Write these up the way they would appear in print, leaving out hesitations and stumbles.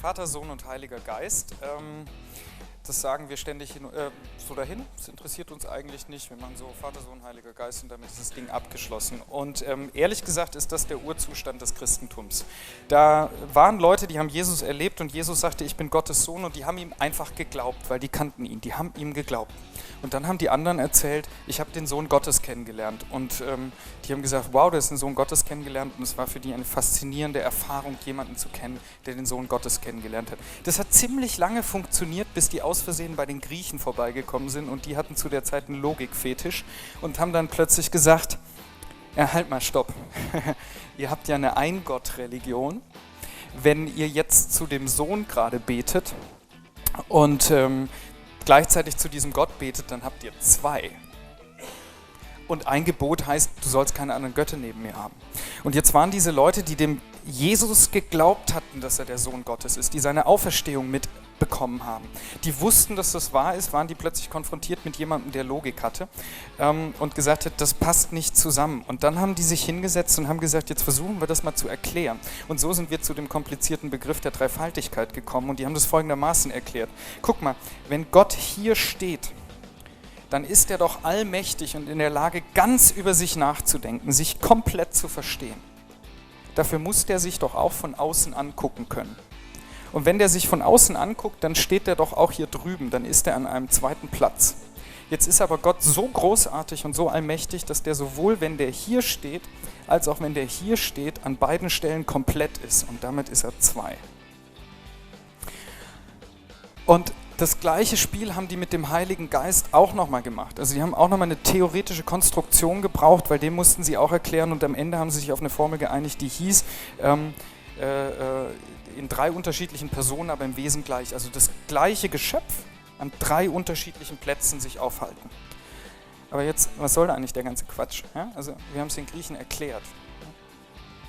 Vater, Sohn und Heiliger Geist. Das sagen wir ständig so dahin. Das interessiert uns eigentlich nicht. Wir machen so Vater, Sohn, Heiliger Geist und damit ist das Ding abgeschlossen. Und ehrlich gesagt ist das der Urzustand des Christentums. Da waren Leute, die haben Jesus erlebt und Jesus sagte, ich bin Gottes Sohn, und die haben ihm einfach geglaubt, weil die kannten ihn. Die haben ihm geglaubt. Und dann haben die anderen erzählt, ich habe den Sohn Gottes kennengelernt. Und die haben gesagt, wow, du hast den Sohn Gottes kennengelernt. Und es war für die eine faszinierende Erfahrung, jemanden zu kennen, der den Sohn Gottes kennengelernt hat. Das hat ziemlich lange funktioniert, bis die aus Versehen bei den Griechen vorbeigekommen sind. Und die hatten zu der Zeit einen Logikfetisch und haben dann plötzlich gesagt, ja, halt mal, stopp. Ihr habt ja eine Ein-Gott-Religion. Wenn ihr jetzt zu dem Sohn gerade betet und gleichzeitig zu diesem Gott betet, dann habt ihr zwei. Und ein Gebot heißt, du sollst keine anderen Götter neben mir haben. Und jetzt waren diese Leute, die dem Jesus geglaubt hatten, dass er der Sohn Gottes ist, die seine Auferstehung mitbekommen haben. Die wussten, dass das wahr ist, waren die plötzlich konfrontiert mit jemandem, der Logik hatte und gesagt hat, das passt nicht zusammen. Und dann haben die sich hingesetzt und haben gesagt, jetzt versuchen wir das mal zu erklären. Und so sind wir zu dem komplizierten Begriff der Dreifaltigkeit gekommen und die haben das folgendermaßen erklärt. Guck mal, wenn Gott hier steht, dann ist er doch allmächtig und in der Lage, ganz über sich nachzudenken, sich komplett zu verstehen. Dafür muss der sich doch auch von außen angucken können. Und wenn der sich von außen anguckt, dann steht der doch auch hier drüben, dann ist er an einem zweiten Platz. Jetzt ist aber Gott so großartig und so allmächtig, dass der sowohl, wenn der hier steht, als auch wenn der hier steht, an beiden Stellen komplett ist. Und damit ist er zwei. Und das gleiche Spiel haben die mit dem Heiligen Geist auch nochmal gemacht. Also die haben auch nochmal eine theoretische Konstruktion gebraucht, weil dem mussten sie auch erklären und am Ende haben sie sich auf eine Formel geeinigt, die hieß, in 3 unterschiedlichen Personen, aber im Wesen gleich. Also das gleiche Geschöpf an 3 unterschiedlichen Plätzen sich aufhalten. Aber jetzt, was soll da eigentlich der ganze Quatsch? Ja? Also wir haben es den Griechen erklärt.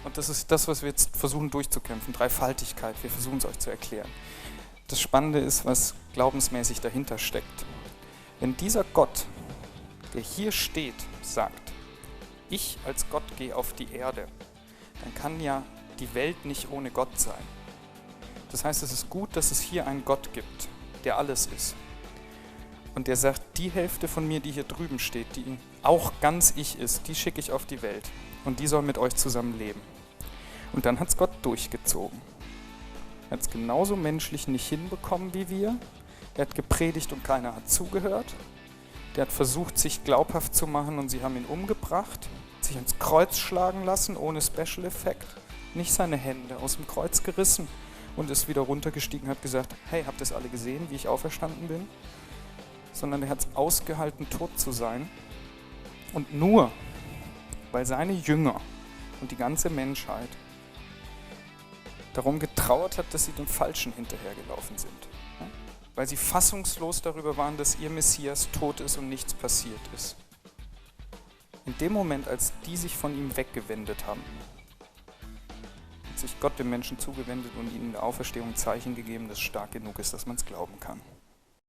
Und das ist das, was wir jetzt versuchen durchzukämpfen, Dreifaltigkeit, wir versuchen es euch zu erklären. Das Spannende ist, was glaubensmäßig dahinter steckt. Wenn dieser Gott, der hier steht, sagt, ich als Gott gehe auf die Erde, dann kann ja die Welt nicht ohne Gott sein. Das heißt, es ist gut, dass es hier einen Gott gibt, der alles ist. Und der sagt, die Hälfte von mir, die hier drüben steht, die auch ganz ich ist, die schicke ich auf die Welt. Und die soll mit euch zusammen leben. Und dann hat es Gott durchgezogen. Er hat es genauso menschlich nicht hinbekommen wie wir. Er hat gepredigt und keiner hat zugehört. Der hat versucht, sich glaubhaft zu machen und sie haben ihn umgebracht, sich ans Kreuz schlagen lassen, ohne Special Effekt. Nicht seine Hände aus dem Kreuz gerissen und ist wieder runtergestiegen und hat gesagt, hey, habt ihr es alle gesehen, wie ich auferstanden bin? Sondern er hat es ausgehalten, tot zu sein. Und nur, weil seine Jünger und die ganze Menschheit darum getrauert hat, dass sie dem Falschen hinterhergelaufen sind. Ja? Weil sie fassungslos darüber waren, dass ihr Messias tot ist und nichts passiert ist. In dem Moment, als die sich von ihm weggewendet haben, hat sich Gott dem Menschen zugewendet und ihnen in der Auferstehung ein Zeichen gegeben, das stark genug ist, dass man es glauben kann.